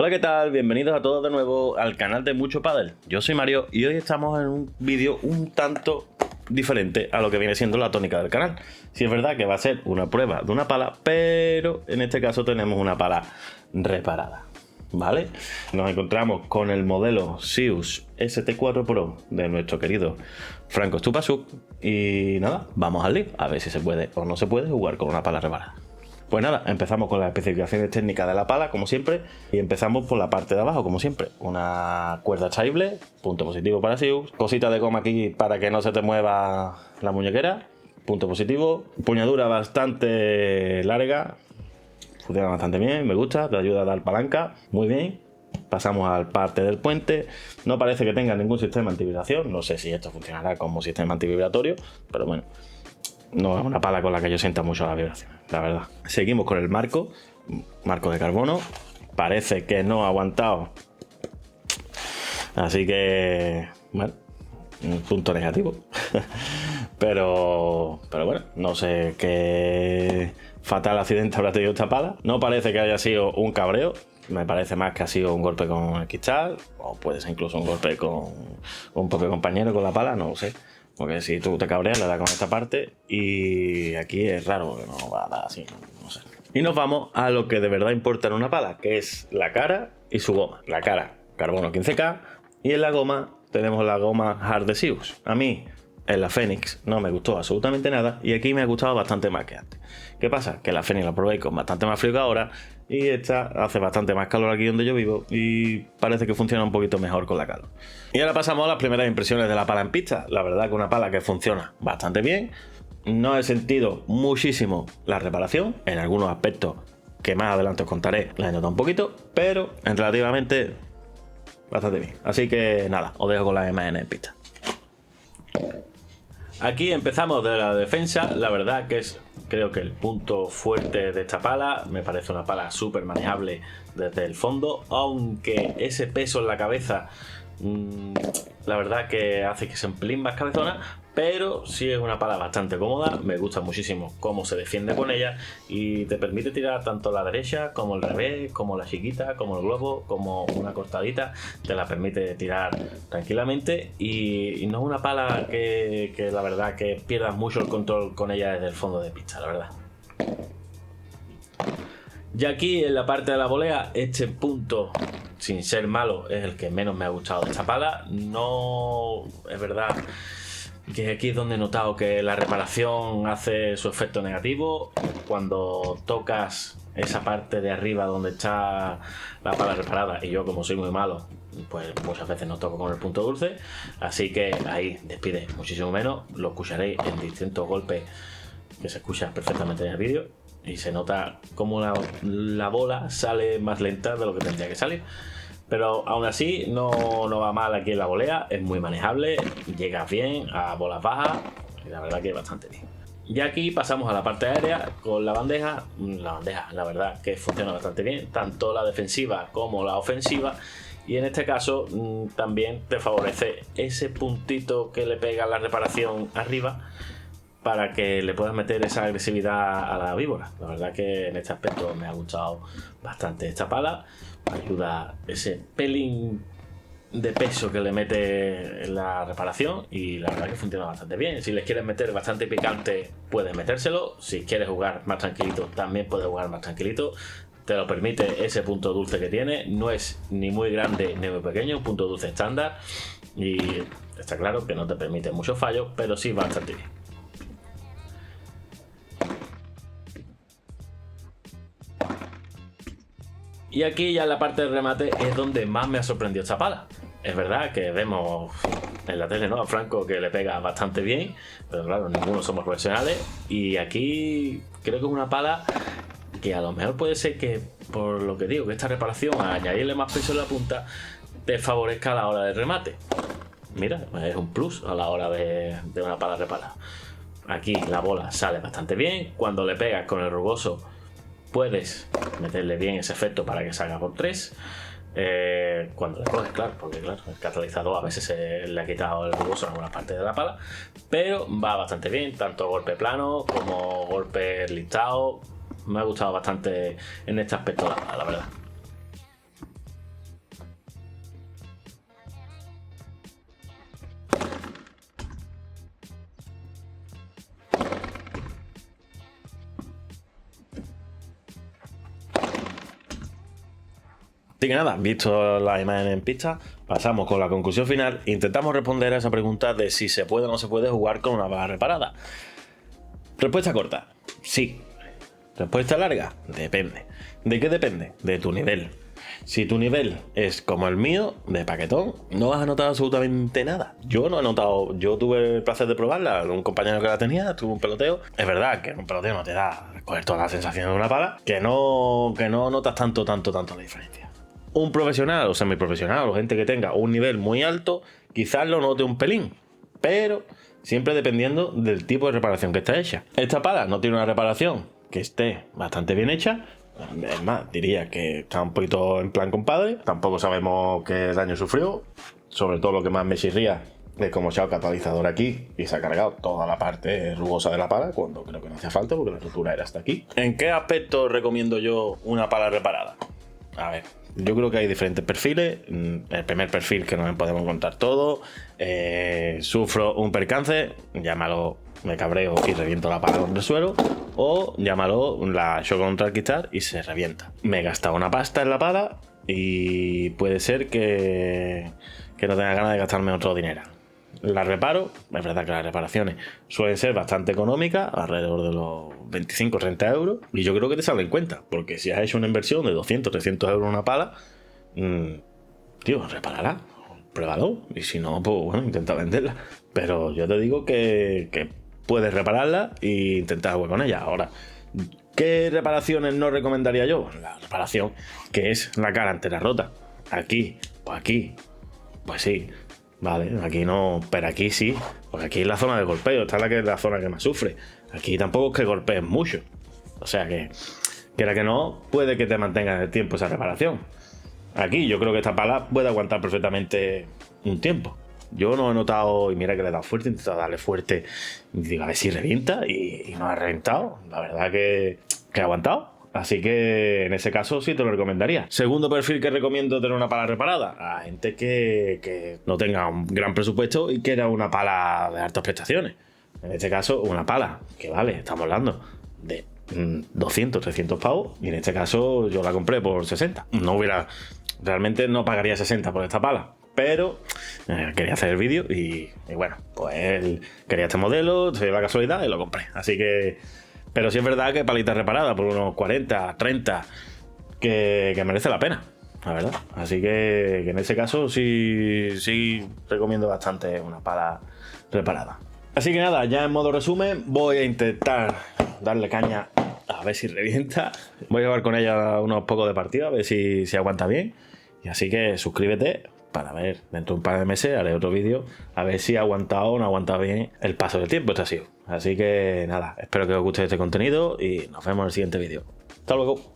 Hola, ¿qué tal? Bienvenidos a todos de nuevo al canal de Mucho Pádel. Yo soy Mario y hoy estamos en un vídeo un tanto diferente a lo que viene siendo la tónica del canal. Sí es verdad que va a ser una prueba de una pala, pero en este caso tenemos una pala reparada, ¿vale? Nos encontramos con el modelo Sius ST4 Pro de nuestro querido Franco Stupasuk y nada, vamos al lío, a ver si se puede o no se puede jugar con una pala reparada. Pues nada, empezamos con las especificaciones técnicas de la pala, como siempre, y empezamos por la parte de abajo, como siempre. Una cuerda extraíble, punto positivo para Sius, cosita de goma aquí para que no se te mueva la muñequera, punto positivo, empuñadura bastante larga, funciona bastante bien, me gusta, te ayuda a dar palanca, muy bien. Pasamos al parte del puente, no parece que tenga ningún sistema antivibración, no sé si esto funcionará como sistema antivibratorio, pero bueno. No es una pala con la que yo sienta mucho la vibración, la verdad. Seguimos con el marco de carbono. Parece que no ha aguantado. Así que, bueno, un punto negativo. pero bueno, no sé qué fatal accidente habrá tenido esta pala. No parece que haya sido un cabreo. Me parece más que ha sido un golpe con el cristal. O puede ser incluso un golpe con un propio compañero con la pala, no lo sé. Porque si tú te cabreas, le das con esta parte y aquí es raro que no va a dar así, no sé. Y nos vamos a lo que de verdad importa en una pala, que es la cara y su goma. La cara, carbono 15K, y en la goma tenemos la goma Hard de Sius. A mí, en la Phoenix, no me gustó absolutamente nada y aquí me ha gustado bastante más que antes. ¿Qué pasa? Que la Phoenix la probé con bastante más frío que ahora y esta hace bastante más calor aquí donde yo vivo y parece que funciona un poquito mejor con la calor. Y ahora pasamos a las primeras impresiones de la pala en pista. La verdad que una pala que funciona bastante bien. No he sentido muchísimo la reparación, en algunos aspectos que más adelante os contaré la he notado un poquito, pero en relativamente bastante bien. Así que nada, os dejo con las imágenes en pista. Aquí empezamos de la defensa. La verdad que es, creo que el punto fuerte de esta pala. Me parece una pala súper manejable desde el fondo, aunque ese peso en la cabeza la verdad que hace que sea un pelín más cabezona, pero sí es una pala bastante cómoda. Me gusta muchísimo cómo se defiende con ella y te permite tirar tanto la derecha como el revés, como la chiquita, como el globo, como una cortadita. Te la permite tirar tranquilamente y no es una pala que la verdad que pierdas mucho el control con ella desde el fondo de pista, la verdad. Y aquí en la parte de la volea, este punto, sin ser malo, es el que menos me ha gustado de esta pala. No es verdad que aquí es donde he notado que la reparación hace su efecto negativo. Cuando tocas esa parte de arriba donde está la pala reparada, y yo como soy muy malo, pues muchas veces no toco con el punto dulce, así que ahí despide muchísimo menos. Lo escucharéis en distintos golpes que se escucha perfectamente en el vídeo y se nota como la bola sale más lenta de lo que tendría que salir. Pero aún así no va mal aquí en la volea, es muy manejable, llega bien a bolas bajas y la verdad que bastante bien. Y aquí pasamos a la parte aérea con la bandeja. La verdad que funciona bastante bien, tanto la defensiva como la ofensiva. Y en este caso también te favorece ese puntito que le pega la reparación arriba para que le puedas meter esa agresividad a la víbora. La verdad que en este aspecto me ha gustado bastante esta pala. Ayuda ese pelín de peso que le mete en la reparación y la verdad que funciona bastante bien. Si les quieres meter bastante picante, puedes metérselo. Si quieres jugar más tranquilito, también puedes jugar más tranquilito. Te lo permite ese punto dulce que tiene. No es ni muy grande ni muy pequeño, un punto dulce estándar. Y está claro que no te permite muchos fallos, pero sí bastante bien. Y aquí ya en la parte del remate es donde más me ha sorprendido esta pala. Es verdad que vemos en la tele, ¿no?, a Franco que le pega bastante bien, pero claro, ninguno somos profesionales. Y aquí creo que es una pala que a lo mejor puede ser que, por lo que digo, que esta reparación, a añadirle más peso en la punta, te favorezca a la hora del remate. Mira, es un plus a la hora de una pala reparada. Aquí la bola sale bastante bien. Cuando le pegas con el rugoso, puedes meterle bien ese efecto para que salga por 3. Cuando le coges, claro, porque claro, el catalizador a veces se le ha quitado el rugoso en alguna parte de la pala, pero va bastante bien, tanto golpe plano como golpe listado. Me ha gustado bastante en este aspecto la verdad. Así que nada, visto la imagen en pista, pasamos con la conclusión final e intentamos responder a esa pregunta de si se puede o no se puede jugar con una pala reparada. Respuesta corta, sí. Respuesta larga, depende. ¿De qué depende? De tu nivel. Si tu nivel es como el mío, de paquetón, no vas a notar absolutamente nada. Yo no he notado, yo tuve el placer de probarla, un compañero que la tenía, tuvo un peloteo. Es verdad que un peloteo no te da coger toda la sensación de una pala, que no notas tanto la diferencia. Un profesional o semiprofesional o gente que tenga un nivel muy alto, quizás lo note un pelín, pero siempre dependiendo del tipo de reparación que está hecha. Esta pala no tiene una reparación que esté bastante bien hecha. Es más, diría que está un poquito en plan compadre. Tampoco sabemos qué daño sufrió. Sobre todo lo que más me chirría es cómo se ha el catalizador aquí y se ha cargado toda la parte rugosa de la pala, cuando creo que no hacía falta porque la rotura era hasta aquí. ¿En qué aspecto recomiendo yo una pala reparada? A ver, yo creo que hay diferentes perfiles. El primer perfil, que no podemos contar todo, sufro un percance, llámalo me cabreo y reviento la pala contra el suelo, o llámalo la choco contra el cristal y se revienta. Me he gastado una pasta en la pala y puede ser que no tenga ganas de gastarme otro dinero. La reparo, es verdad que las reparaciones suelen ser bastante económicas, alrededor de los 25 o 30 euros, y yo creo que te sale en cuenta, porque si has hecho una inversión de 200 300 euros en una pala, tío, repárala, pruébalo, y si no, pues bueno, intenta venderla. Pero yo te digo que puedes repararla e intentar jugar con ella. Ahora, ¿qué reparaciones no recomendaría yo? La reparación que es la cara entera rota. Aquí, pues sí. Vale, aquí no, pero aquí sí, porque aquí es la zona de golpeo, esta es la zona que más sufre. Aquí tampoco es que golpees mucho, o sea que, quiera que no, puede que te mantenga en el tiempo esa reparación. Aquí yo creo que esta pala puede aguantar perfectamente un tiempo. Yo no he notado, y mira que le he dado fuerte, he intentado darle fuerte, y digo a ver si revienta, y no ha reventado. La verdad que ha aguantado. Así que en ese caso sí te lo recomendaría. Segundo perfil que recomiendo tener una pala reparada, a gente que no tenga un gran presupuesto y quiera una pala de altas prestaciones. En este caso, una pala que vale, estamos hablando de 200, 300 pavos, y en este caso yo la compré por 60. Realmente no pagaría 60 por esta pala, pero quería hacer el vídeo y bueno, pues él quería este modelo, se dio la casualidad y lo compré. Así que... Pero sí es verdad que palita reparada por unos 40, 30, que merece la pena, la verdad. Así que en ese caso sí recomiendo bastante una pala reparada. Así que nada, ya en modo resumen, voy a intentar darle caña a ver si revienta. Voy a jugar con ella unos pocos de partida, a ver si aguanta bien. Y así que suscríbete para ver, dentro de un par de meses haré otro vídeo a ver si ha aguantado o no ha aguantado bien el paso del tiempo. Esto ha sido. Así que nada, espero que os guste este contenido y nos vemos en el siguiente vídeo. Hasta luego.